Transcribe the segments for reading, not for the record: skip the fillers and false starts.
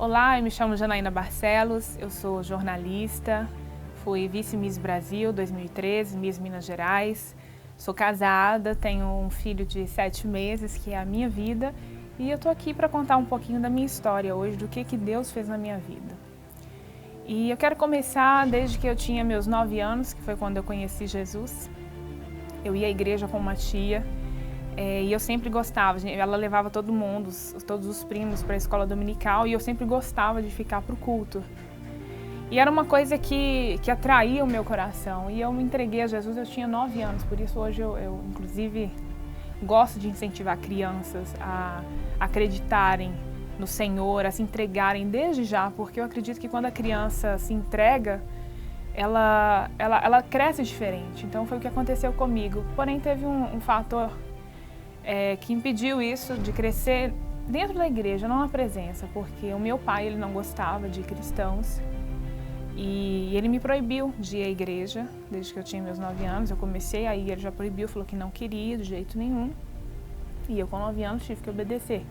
Olá, eu me chamo Janaína Barcelos, eu sou jornalista, fui vice-miss Brasil 2013, Miss Minas Gerais, sou casada, tenho um filho de 7 meses, que é a minha vida, e eu tô aqui para contar um pouquinho da minha história hoje, do que Deus fez na minha vida. E eu quero começar desde que eu tinha meus 9 anos, que foi quando eu conheci Jesus. Eu ia à igreja com uma tia, e eu sempre gostava, ela levava todo mundo, todos os primos para a escola dominical, e eu sempre gostava de ficar para o culto. E era uma coisa que atraía o meu coração, e eu me entreguei a Jesus, eu tinha 9 anos, por isso hoje eu inclusive gosto de incentivar crianças a acreditarem no Senhor, a se entregarem desde já, porque eu acredito que quando a criança se entrega, ela cresce diferente. Então foi o que aconteceu comigo, porém teve um fator que impediu isso de crescer dentro da igreja, não na presença, porque o meu pai ele não gostava de cristãos e ele me proibiu de ir à igreja desde que eu tinha meus 9 anos. Eu comecei a ir, ele já proibiu, falou que não queria de jeito nenhum, e eu com 9 anos tive que obedecer.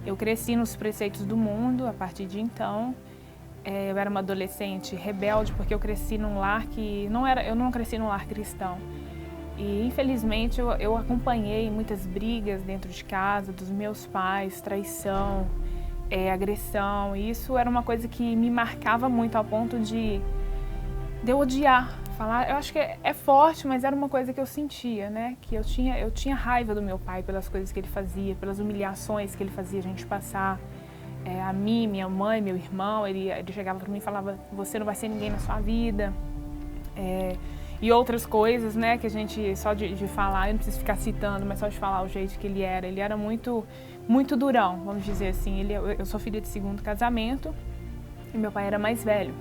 Eu cresci nos preceitos do mundo a partir de então. Eu era uma adolescente rebelde porque eu cresci num lar eu não cresci num lar cristão. E infelizmente eu acompanhei muitas brigas dentro de casa, dos meus pais, traição, agressão. E isso era uma coisa que me marcava muito ao ponto de eu odiar. Eu acho que é forte, mas era uma coisa que eu sentia, né? Que eu tinha raiva do meu pai pelas coisas que ele fazia, pelas humilhações que ele fazia a gente passar. A mim, minha mãe, meu irmão, ele chegava para mim e falava: você não vai ser ninguém na sua vida. E outras coisas, né, que a gente, só de falar, eu não preciso ficar citando, mas só de falar o jeito que ele era muito, muito durão, vamos dizer assim. Eu sou filha de segundo casamento e meu pai era mais velho.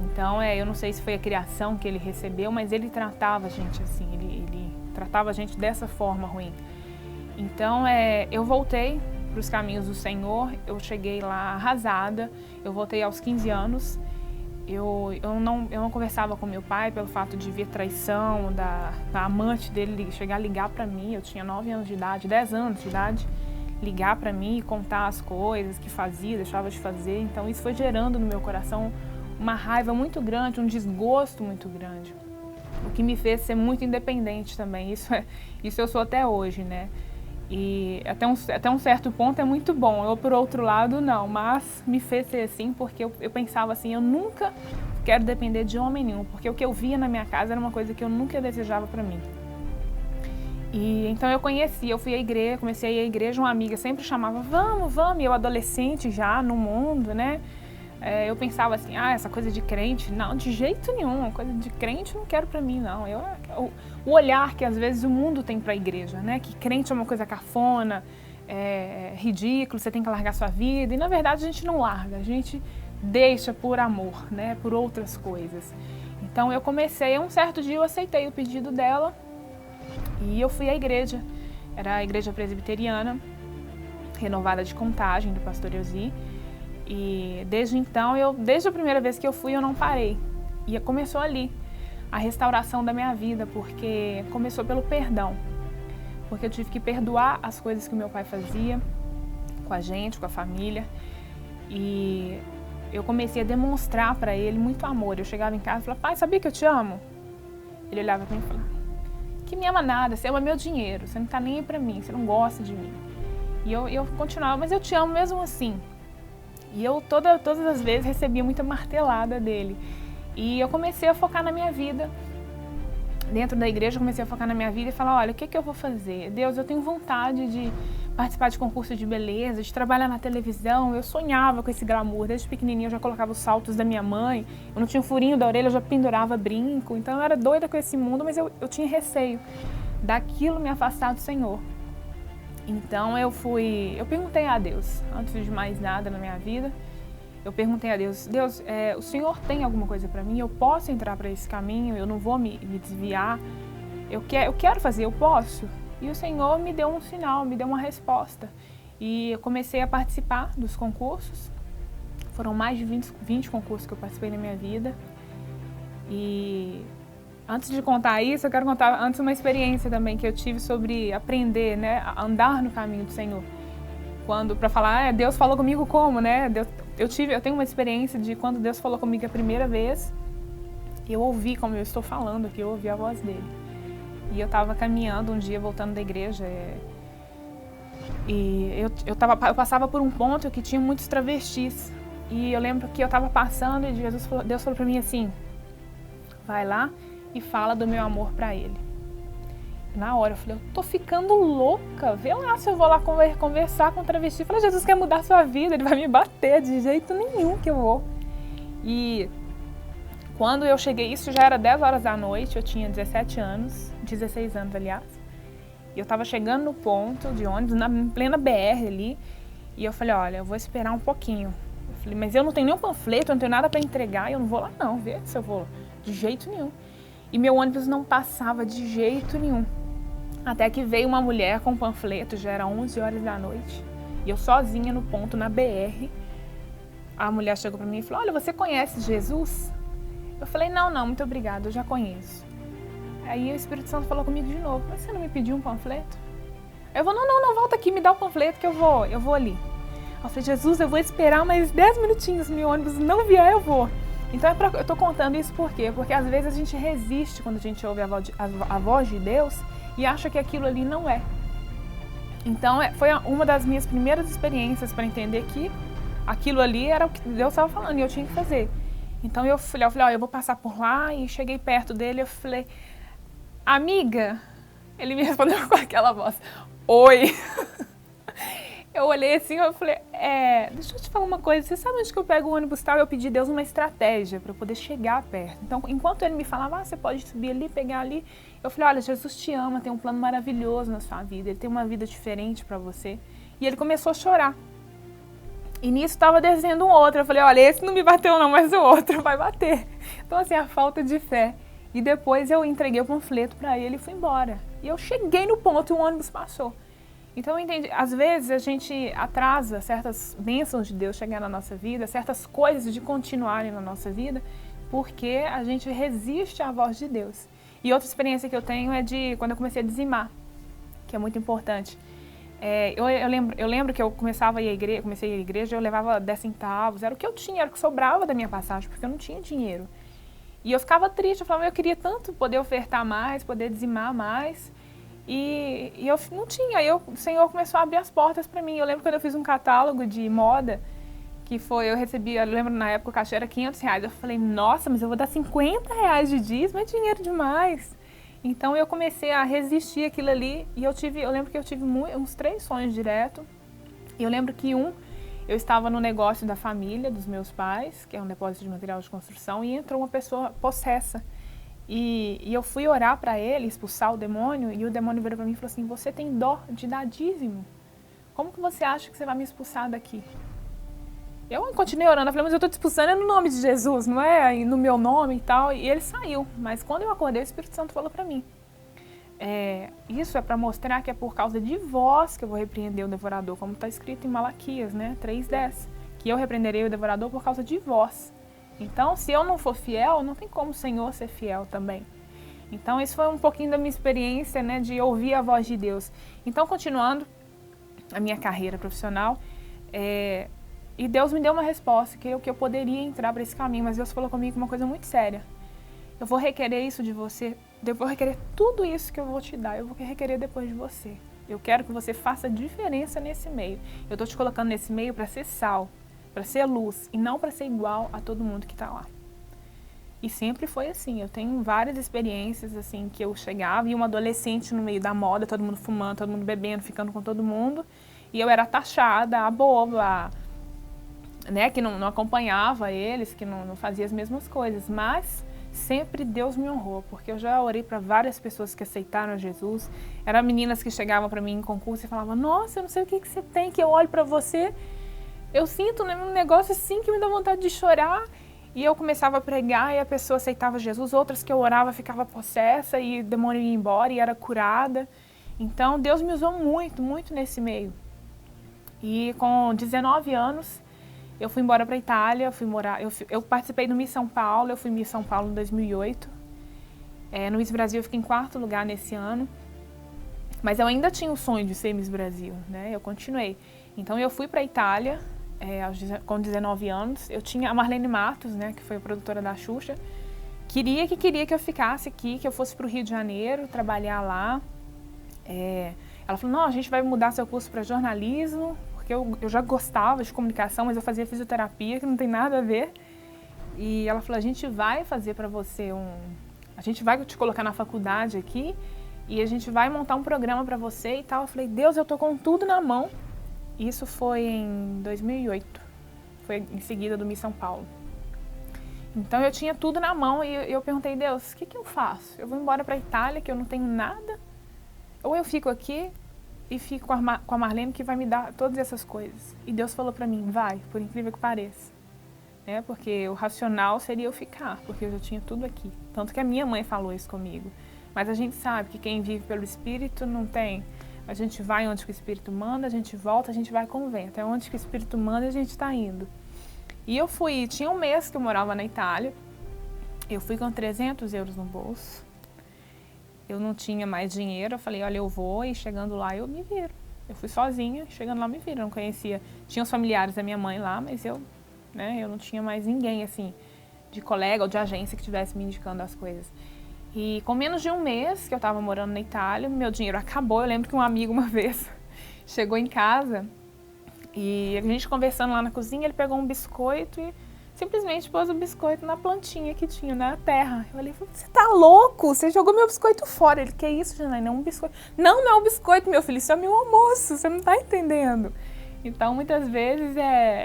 Então, eu não sei se foi a criação que ele recebeu, mas ele tratava a gente assim, ele tratava a gente dessa forma ruim. Então, eu voltei para os caminhos do Senhor, eu cheguei lá arrasada, eu voltei aos 15 anos. Eu não conversava com meu pai pelo fato de ver traição da amante dele chegar a ligar para mim. Eu tinha 9 anos de idade, 10 anos de idade, ligar para mim e contar as coisas que fazia, deixava de fazer. Então isso foi gerando no meu coração uma raiva muito grande, um desgosto muito grande, o que me fez ser muito independente também. Isso eu sou até hoje, né? E até um certo ponto é muito bom, eu por outro lado não, mas me fez ser assim porque eu pensava assim: eu nunca quero depender de homem nenhum, porque o que eu via na minha casa era uma coisa que eu nunca desejava para mim. E então eu fui à igreja, comecei a ir à igreja, uma amiga sempre chamava: vamos, e eu adolescente já no mundo, né? Eu pensava assim: essa coisa de crente, não, de jeito nenhum, coisa de crente eu não quero pra mim, não. O olhar que às vezes o mundo tem pra igreja, né? Que crente é uma coisa cafona, ridículo, você tem que largar sua vida. E na verdade a gente não larga, a gente deixa por amor, né? Por outras coisas. Então eu comecei, um certo dia eu aceitei o pedido dela e eu fui à igreja. Era a igreja presbiteriana, renovada de Contagem, do pastor Elzi. E desde então, desde a primeira vez que eu fui, eu não parei. E começou ali a restauração da minha vida, porque começou pelo perdão. Porque eu tive que perdoar as coisas que o meu pai fazia com a gente, com a família. E eu comecei a demonstrar para ele muito amor. Eu chegava em casa e falava: pai, sabia que eu te amo? Ele olhava para mim e falava: que me ama nada, você ama meu dinheiro, você não tá nem aí para mim, você não gosta de mim. E eu continuava: mas eu te amo mesmo assim. E eu todas as vezes recebia muita martelada dele. E eu comecei a focar na minha vida. Dentro da igreja eu comecei a focar na minha vida e falar: olha, o que eu vou fazer? Deus, eu tenho vontade de participar de concurso de beleza, de trabalhar na televisão. Eu sonhava com esse glamour. Desde pequenininha eu já colocava os saltos da minha mãe. Eu não tinha um furinho da orelha, eu já pendurava brinco. Então eu era doida com esse mundo, mas eu tinha receio daquilo me afastar do Senhor. Então eu perguntei a Deus, antes de mais nada na minha vida, eu perguntei a Deus: Deus, o Senhor tem alguma coisa para mim? Eu posso entrar para esse caminho? Eu não vou me desviar? Eu quero fazer, eu posso? E o Senhor me deu um sinal, me deu uma resposta. E eu comecei a participar dos concursos. Foram mais de 20 concursos que eu participei na minha vida. E antes de contar isso, eu quero contar antes uma experiência também que eu tive sobre aprender, né, a andar no caminho do Senhor. Para falar: Deus falou comigo como, né? eu tenho uma experiência de quando Deus falou comigo a primeira vez, eu ouvi como eu estou falando aqui, eu ouvi a voz dele. E eu estava caminhando um dia, voltando da igreja, e eu passava por um ponto que tinha muitos travestis. E eu lembro que eu estava passando e Deus falou para mim assim, vai lá e fala do meu amor para ele. Na hora eu falei, eu tô ficando louca, vê lá se eu vou lá conversar com o travesti. Eu falei, Jesus quer mudar a sua vida, ele vai me bater, de jeito nenhum que eu vou. E quando eu cheguei, isso já era 10 horas da noite, eu tinha 16 anos, aliás. E eu tava chegando no ponto de ônibus, na plena BR ali, e eu falei, olha, eu vou esperar um pouquinho. Eu falei, mas eu não tenho nenhum panfleto, eu não tenho nada para entregar, eu não vou lá não, vê se eu vou, de jeito nenhum. E meu ônibus não passava de jeito nenhum. Até que veio uma mulher com um panfleto, já era 11 horas da noite, e eu sozinha no ponto, na BR. A mulher chegou para mim e falou, olha, você conhece Jesus? Eu falei, não, muito obrigada, eu já conheço. Aí o Espírito Santo falou comigo de novo, mas você não me pediu um panfleto? Eu vou, não, volta aqui, me dá o panfleto que eu vou ali. Eu falei, Jesus, eu vou esperar mais 10 minutinhos, meu ônibus não vier, eu vou. Então eu tô contando isso por quê? Porque às vezes a gente resiste quando a gente ouve a voz de Deus e acha que aquilo ali não é. Então foi uma das minhas primeiras experiências para entender que aquilo ali era o que Deus estava falando e eu tinha que fazer. Então eu falei, ó, eu vou passar por lá, e cheguei perto dele, eu falei, amiga, ele me respondeu com aquela voz, oi. Eu olhei assim, eu falei, deixa eu te falar uma coisa, você sabe onde que eu pego o ônibus tal? Eu pedi a Deus uma estratégia para eu poder chegar perto. Então, enquanto ele me falava, você pode subir ali, pegar ali, eu falei, olha, Jesus te ama, tem um plano maravilhoso na sua vida, ele tem uma vida diferente para você. E ele começou a chorar. E nisso estava descendo um outro, eu falei, olha, esse não me bateu não, mas o outro vai bater. Então, assim, a falta de fé. E depois eu entreguei o panfleto para ele e fui embora. E eu cheguei no ponto e o ônibus passou. Então eu entendi, às vezes a gente atrasa certas bênçãos de Deus chegar na nossa vida, certas coisas de continuarem na nossa vida, porque a gente resiste à voz de Deus. E outra experiência que eu tenho é de quando eu comecei a dizimar, que é muito importante. Eu lembro que eu comecei a ir à igreja, eu levava 10 centavos, era o que eu tinha, era o que sobrava da minha passagem, porque eu não tinha dinheiro. E eu ficava triste, eu falava, eu queria tanto poder ofertar mais, poder dizimar mais, e eu não tinha. Aí o Senhor começou a abrir as portas para mim. Eu lembro quando eu fiz um catálogo de moda, que foi, eu lembro na época o cachê era R$500. Eu falei, nossa, mas eu vou dar R$50 de dízimo, é dinheiro demais. Então eu comecei a resistir àquilo ali, e eu lembro que eu tive uns 3 sonhos direto. E eu lembro que eu estava no negócio da família, dos meus pais, que é um depósito de material de construção, e entrou uma pessoa possessa. E eu fui orar para ele, expulsar o demônio, e o demônio virou para mim e falou assim, você tem dó de dar dízimo? Como que você acha que você vai me expulsar daqui? Eu continuei orando, eu falei, mas eu estou te expulsando no nome de Jesus, não é no meu nome e tal. E ele saiu, mas quando eu acordei, o Espírito Santo falou para mim, isso é para mostrar que é por causa de vós que eu vou repreender o devorador, como está escrito em Malaquias, né, 3:10, que eu repreenderei o devorador por causa de vós. Então, se eu não for fiel, não tem como o Senhor ser fiel também. Então, isso foi um pouquinho da minha experiência, né, de ouvir a voz de Deus. Então, continuando a minha carreira profissional, e Deus me deu uma resposta, que eu poderia entrar para esse caminho, mas Deus falou comigo uma coisa muito séria. Eu vou requerer isso de você, eu vou requerer tudo isso que eu vou te dar, eu vou requerer depois de você. Eu quero que você faça diferença nesse meio. Eu estou te colocando nesse meio para ser sal, para ser luz, e não para ser igual a todo mundo que está lá. E sempre foi assim, eu tenho várias experiências assim, que eu chegava e uma adolescente no meio da moda, todo mundo fumando, todo mundo bebendo, ficando com todo mundo, e eu era taxada, a boba, né, que não acompanhava eles, que não fazia as mesmas coisas, mas sempre Deus me honrou, porque eu já orei para várias pessoas que aceitaram a Jesus. Eram meninas que chegavam para mim em concurso e falavam, nossa, eu não sei o que você tem, que eu olho para você, eu sinto um negócio assim que me dá vontade de chorar. E eu começava a pregar e a pessoa aceitava Jesus. Outras que eu orava ficava possessa e o demônio ia embora e era curada. Então Deus me usou muito, muito nesse meio. E com 19 anos eu fui embora para a Itália, eu participei do Miss São Paulo, eu fui Miss São Paulo em 2008. No Miss Brasil eu fiquei em 4º lugar nesse ano. Mas eu ainda tinha o sonho de ser Miss Brasil, né? Eu continuei. Então eu fui para a Itália com 19 anos. Eu tinha a Marlene Matos, né, que foi a produtora da Xuxa, queria que eu ficasse aqui, que eu fosse para o Rio de Janeiro, trabalhar lá. Ela falou, não, a gente vai mudar seu curso para jornalismo, porque eu já gostava de comunicação, mas eu fazia fisioterapia, que não tem nada a ver. E ela falou, a gente vai fazer para você a gente vai te colocar na faculdade aqui e a gente vai montar um programa para você e tal. Eu falei, Deus, eu tô com tudo na mão. Isso foi em 2008, foi em seguida do Miss São Paulo. Então eu tinha tudo na mão e eu perguntei, Deus, o que eu faço? Eu vou embora para a Itália, que eu não tenho nada? Ou eu fico aqui e fico com a Marlene, que vai me dar todas essas coisas? E Deus falou para mim, vai, por incrível que pareça. Porque o racional seria eu ficar, porque eu já tinha tudo aqui. Tanto que a minha mãe falou isso comigo. Mas a gente sabe que quem vive pelo Espírito não tem. A gente vai onde que o Espírito manda, a gente volta, a gente vai com o vento. Até onde que o Espírito manda, a gente está indo. E eu fui, tinha um mês que eu morava na Itália. Eu fui com 300 euros no bolso. Eu não tinha mais dinheiro. Eu falei, olha, eu vou e chegando lá eu me viro. Eu fui sozinha, chegando lá eu me viro. Eu não conhecia. Tinha os familiares da minha mãe lá, mas eu não tinha mais ninguém, assim, de colega ou de agência que estivesse me indicando as coisas. E com menos de um mês que eu estava morando na Itália, meu dinheiro acabou. Eu lembro que um amigo uma vez chegou em casa e a gente conversando lá na cozinha, ele pegou um biscoito e simplesmente pôs o biscoito na plantinha que tinha na terra. Eu falei, você tá louco? Você jogou meu biscoito fora. Ele, que isso, Janaína? É um biscoito. Não, não é um biscoito, meu filho, isso é meu almoço, você não tá entendendo. Então, muitas vezes,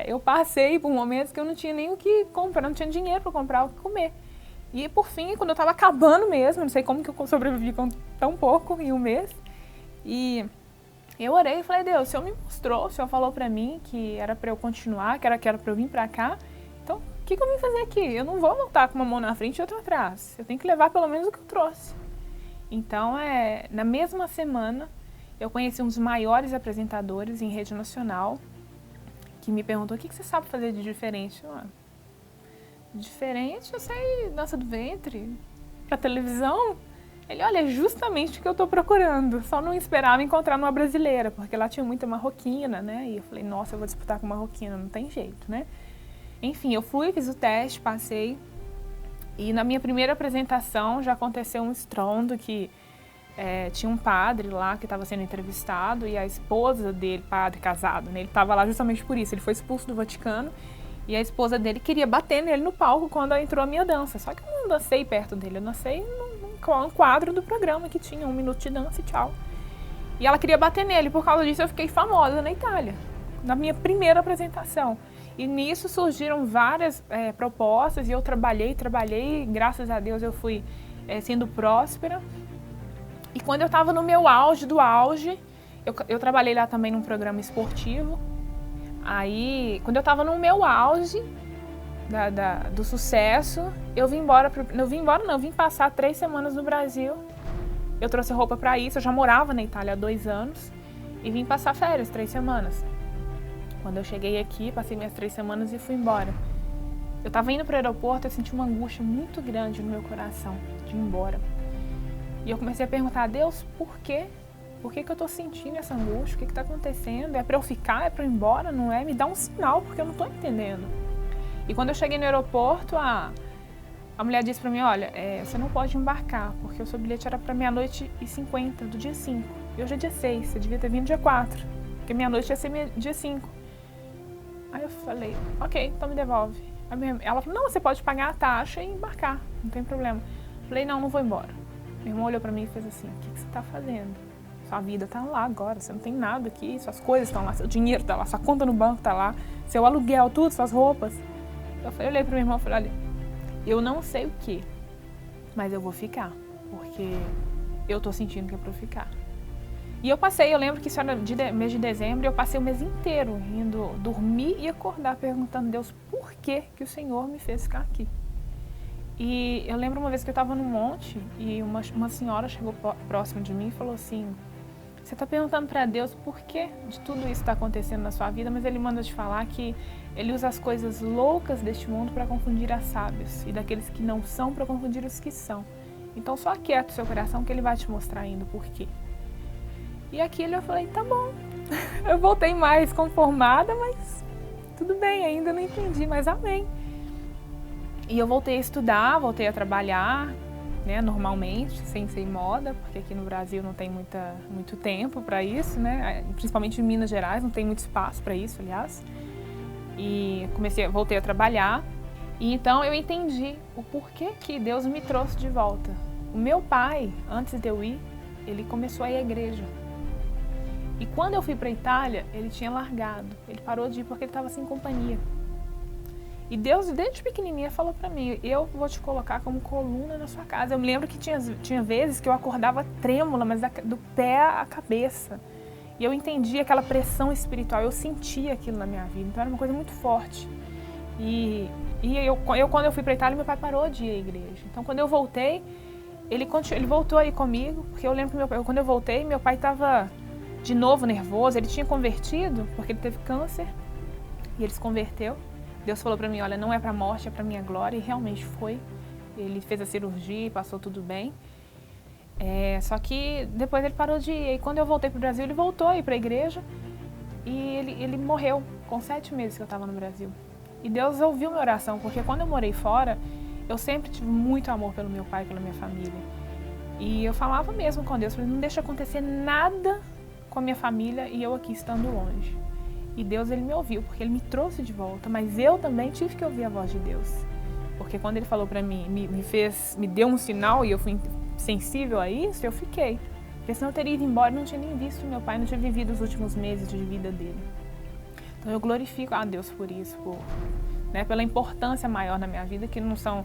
eu passei por momentos que eu não tinha nem o que comprar, não tinha dinheiro para comprar o que comer. E, por fim, quando eu estava acabando mesmo, não sei como que eu sobrevivi com tão pouco em um mês, e eu orei e falei, Deus, o Senhor me mostrou, o Senhor falou para mim que era para eu continuar, que era para eu vir para cá, então, o que eu vim fazer aqui? Eu não vou voltar com uma mão na frente e outra atrás, eu tenho que levar pelo menos o que eu trouxe. Então, na mesma semana, eu conheci um dos maiores apresentadores em rede nacional, que me perguntou, o que você sabe fazer de diferente? Diferente, eu sei dança do ventre, pra televisão. Ele, olha, é justamente o que eu tô procurando, só não esperava encontrar numa brasileira, porque lá tinha muita marroquina, né? E eu falei, nossa, eu vou disputar com marroquina, não tem jeito, né? Enfim, eu fui, fiz o teste, passei, e na minha primeira apresentação já aconteceu um estrondo que tinha um padre lá que estava sendo entrevistado e a esposa dele, padre casado, né, ele estava lá justamente por isso, ele foi expulso do Vaticano e a esposa dele queria bater nele no palco quando entrou a minha dança, só que eu não dancei perto dele, eu dancei num quadro do programa que tinha 1 minuto de dança e tchau. E ela queria bater nele, por causa disso eu fiquei famosa na Itália, na minha primeira apresentação. E nisso surgiram várias propostas e eu trabalhei, graças a Deus eu fui sendo próspera. E quando eu estava no meu auge do auge, eu trabalhei lá também num programa esportivo. Aí, quando eu estava no meu auge do sucesso, eu vim passar 3 semanas no Brasil. Eu trouxe roupa para isso, eu já morava na Itália há 2 anos e vim passar férias 3 semanas. Quando eu cheguei aqui, passei minhas 3 semanas e fui embora. Eu estava indo para o aeroporto, eu senti uma angústia muito grande no meu coração de ir embora. E eu comecei a perguntar a Deus, por quê? Por que eu estou sentindo essa angústia? O que está acontecendo? É para eu ficar? É para eu ir embora? Não é? Me dá um sinal, porque eu não estou entendendo. E quando eu cheguei no aeroporto, a mulher disse para mim, olha, você não pode embarcar, porque o seu bilhete era para 00:50 do dia 5. E hoje é dia 6, você devia ter vindo dia 4, porque meia-noite ia ser dia 5. Aí eu falei, ok, então me devolve. Ela falou, não, você pode pagar a taxa e embarcar, não tem problema. Eu falei, não vou embora. Meu irmão olhou pra mim e fez assim, o que você tá fazendo? Sua vida tá lá agora, você não tem nada aqui, suas coisas estão lá, seu dinheiro tá lá, sua conta no banco tá lá, seu aluguel, tudo, suas roupas. Eu olhei pro meu irmão e falei, olha, eu não sei o que, mas eu vou ficar, porque eu tô sentindo que é pra eu ficar. E eu lembro que isso era mês de dezembro, e eu passei o mês inteiro indo dormir e acordar perguntando a Deus por que o Senhor me fez ficar aqui. E eu lembro uma vez que eu estava no monte e uma senhora chegou próximo de mim e falou assim, você está perguntando para Deus por que de tudo isso está acontecendo na sua vida, mas Ele manda te falar que Ele usa as coisas loucas deste mundo para confundir as sábias e daqueles que não são para confundir os que são. Então só aquieta o seu coração que Ele vai te mostrar ainda o porquê. E aquilo eu falei, tá bom. Eu voltei mais conformada, mas tudo bem, ainda não entendi, mas amém. E eu voltei a estudar, voltei a trabalhar, né, normalmente, sem ser em moda, porque aqui no Brasil não tem muito tempo para isso, né? Principalmente em Minas Gerais, não tem muito espaço para isso, aliás. E voltei a trabalhar, e então eu entendi o porquê que Deus me trouxe de volta. O meu pai, antes de eu ir, ele começou a ir à igreja. E quando eu fui para a Itália, ele tinha largado, ele parou de ir porque ele estava sem companhia. E Deus, desde pequenininha, falou para mim, eu vou te colocar como coluna na sua casa. Eu me lembro que tinha vezes que eu acordava trêmula, mas do pé à cabeça. E eu entendi aquela pressão espiritual, eu sentia aquilo na minha vida, então era uma coisa muito forte. E quando eu fui para a Itália, meu pai parou de ir à igreja. Então, quando eu voltei, ele voltou aí comigo, porque eu lembro que quando eu voltei, meu pai estava de novo nervoso, ele tinha convertido, porque ele teve câncer, e ele se converteu. Deus falou para mim, olha, não é para a morte, é para a minha glória, e realmente foi. Ele fez a cirurgia e passou tudo bem. Só que depois ele parou de ir. E quando eu voltei para o Brasil, ele voltou a ir para a igreja, e ele morreu com 7 meses que eu estava no Brasil. E Deus ouviu minha oração, porque quando eu morei fora, eu sempre tive muito amor pelo meu pai e pela minha família. E eu falava mesmo com Deus, falei, não deixa acontecer nada com a minha família e eu aqui estando longe. E Deus, ele me ouviu, porque ele me trouxe de volta, mas eu também tive que ouvir a voz de Deus. Porque quando ele falou para mim, me deu um sinal e eu fui sensível a isso, eu fiquei. Porque senão eu teria ido embora e não tinha nem visto meu pai, não tinha vivido os últimos meses de vida dele. Então eu glorifico a Deus por isso, pela importância maior na minha vida, que não são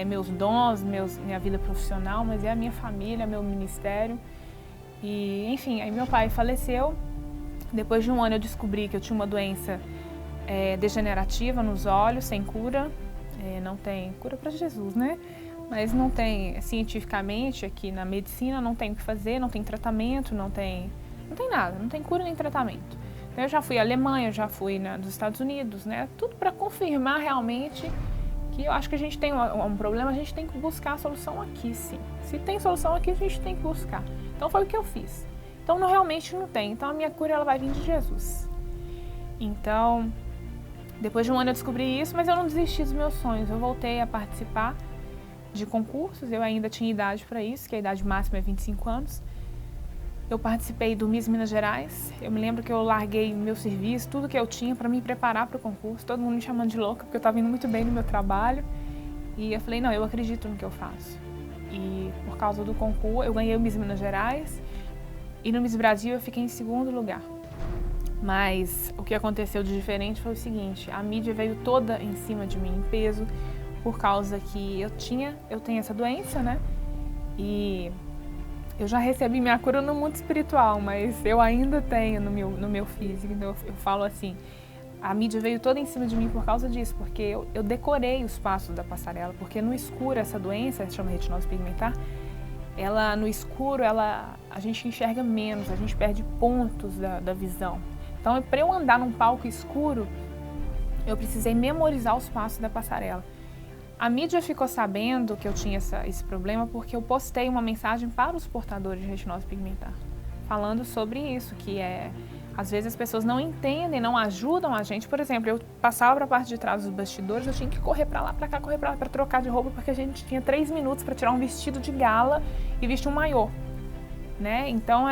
meus dons, minha vida profissional, mas é a minha família, meu ministério. E, enfim, aí meu pai faleceu. Depois de um ano eu descobri que eu tinha uma doença degenerativa nos olhos, sem cura. Não tem cura para Jesus, né? Mas não tem, cientificamente, aqui na medicina, não tem o que fazer, não tem tratamento, não tem nada, não tem cura nem tratamento. Então eu já fui à Alemanha, já fui nos Estados Unidos, né? Tudo para confirmar realmente que eu acho que a gente tem um problema, a gente tem que buscar a solução aqui, sim. Se tem solução aqui, a gente tem que buscar. Então foi o que eu fiz. Então realmente não tem. Então a minha cura ela vai vir de Jesus. Então, depois de um ano eu descobri isso, mas eu não desisti dos meus sonhos. Eu voltei a participar de concursos, eu ainda tinha idade para isso, que a idade máxima é 25 anos. Eu participei do Miss Minas Gerais. Eu me lembro que eu larguei meu serviço, tudo que eu tinha para me preparar para o concurso. Todo mundo me chamando de louca, porque eu estava indo muito bem no meu trabalho. E eu falei, não, eu acredito no que eu faço. E por causa do concurso, eu ganhei o Miss Minas Gerais. E no Miss Brasil eu fiquei em 2º lugar. Mas o que aconteceu de diferente foi o seguinte, a mídia veio toda em cima de mim, em peso, por causa que eu tenho essa doença, né? E eu já recebi minha cura no mundo espiritual, mas eu ainda tenho no meu físico. Então eu falo assim, a mídia veio toda em cima de mim por causa disso, porque eu decorei os passos da passarela, porque no escuro essa doença, se chama retinose pigmentar, no escuro a gente enxerga menos, a gente perde pontos da visão. Então, para eu andar num palco escuro, eu precisei memorizar os passos da passarela. A mídia ficou sabendo que eu tinha esse problema porque eu postei uma mensagem para os portadores de retinose pigmentar, falando sobre isso, que às vezes as pessoas não entendem, não ajudam a gente. Por exemplo, eu passava para a parte de trás dos bastidores, eu tinha que correr para lá, para cá, correr para lá, para trocar de roupa, porque a gente tinha 3 minutos para tirar um vestido de gala e vestir um maiô, né? Então,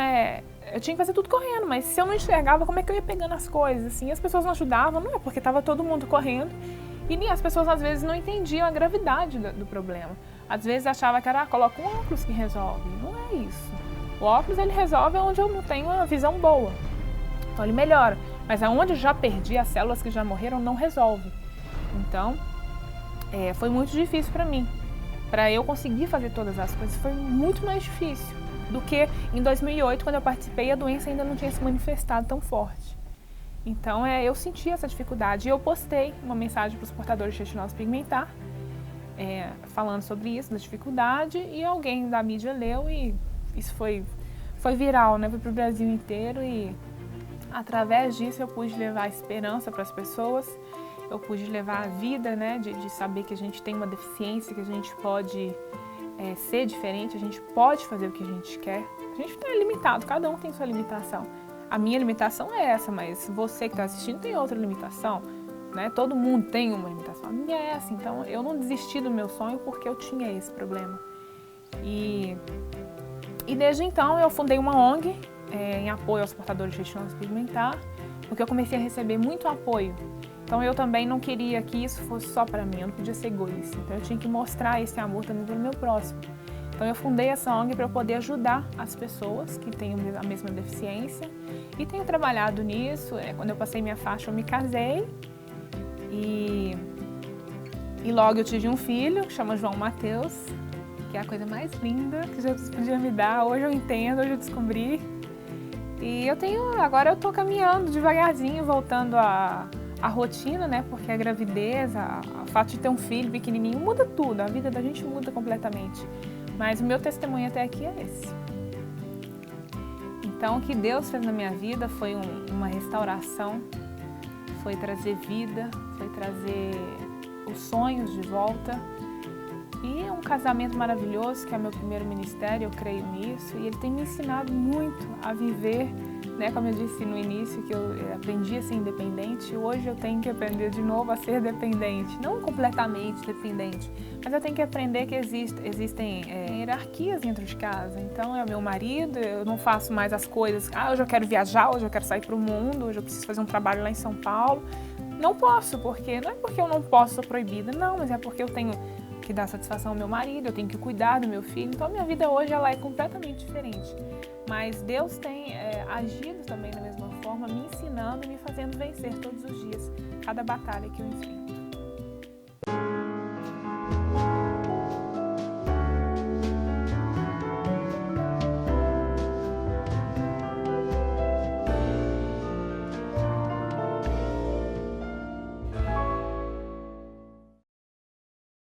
eu tinha que fazer tudo correndo, mas se eu não enxergava, como é que eu ia pegando as coisas? Assim, as pessoas não ajudavam, não é porque estava todo mundo correndo. E as pessoas às vezes não entendiam a gravidade do problema. Às vezes achavam que coloca um óculos que resolve. Não é isso. O óculos ele resolve onde eu não tenho uma visão boa. Então ele melhora. Mas aonde eu já perdi, as células que já morreram não resolve. Então, foi muito difícil para mim. Para eu conseguir fazer todas as coisas foi muito mais difícil do que em 2008, quando eu participei, a doença ainda não tinha se manifestado tão forte. Então, eu senti essa dificuldade e eu postei uma mensagem para os portadores de retinose pigmentar, falando sobre isso, da dificuldade, e alguém da mídia leu e isso foi viral, né? Foi para o Brasil inteiro e através disso eu pude levar esperança para as pessoas, eu pude levar a vida, né? De saber que a gente tem uma deficiência, que a gente pode ser diferente, a gente pode fazer o que a gente quer. A gente está limitado, cada um tem sua limitação. A minha limitação é essa, mas você que está assistindo tem outra limitação. né? Todo mundo tem uma limitação. A minha é essa, então eu não desisti do meu sonho porque eu tinha esse problema. E desde então eu fundei uma ONG em apoio aos portadores de retinose pigmentar, porque eu comecei a receber muito apoio. Então eu também não queria que isso fosse só para mim, eu não podia ser egoísta. Então eu tinha que mostrar esse amor também pelo meu próximo. Então eu fundei essa ONG para poder ajudar as pessoas que têm a mesma deficiência e tenho trabalhado nisso. Quando eu passei minha faixa eu me casei e logo eu tive um filho que chama João Mateus, que é a coisa mais linda que Jesus podia me dar. Hoje eu entendo, hoje eu descobri. E agora eu tô caminhando devagarzinho, voltando à rotina, né? Porque a gravidez, o fato de ter um filho pequenininho muda tudo, a vida da gente muda completamente. Mas o meu testemunho até aqui é esse. Então, o que Deus fez na minha vida foi uma restauração, foi trazer vida, foi trazer os sonhos de volta. E um casamento maravilhoso, que é meu primeiro ministério, eu creio nisso. E ele tem me ensinado muito a viver, né? Como eu disse no início, que eu aprendi a ser independente. Hoje eu tenho que aprender de novo a ser dependente. Não completamente dependente, mas eu tenho que aprender que existem hierarquias dentro de casa. Então é o meu marido, eu não faço mais as coisas. Hoje eu quero viajar, hoje eu quero sair para o mundo, hoje eu preciso fazer um trabalho lá em São Paulo. Não posso, porque não é porque eu não posso, sou proibida, não, mas é porque eu tenho que dar satisfação ao meu marido, eu tenho que cuidar do meu filho. Então a minha vida hoje ela é completamente diferente. Mas Deus tem agido também da mesma forma, me ensinando e me fazendo vencer todos os dias, cada batalha que eu enfrento.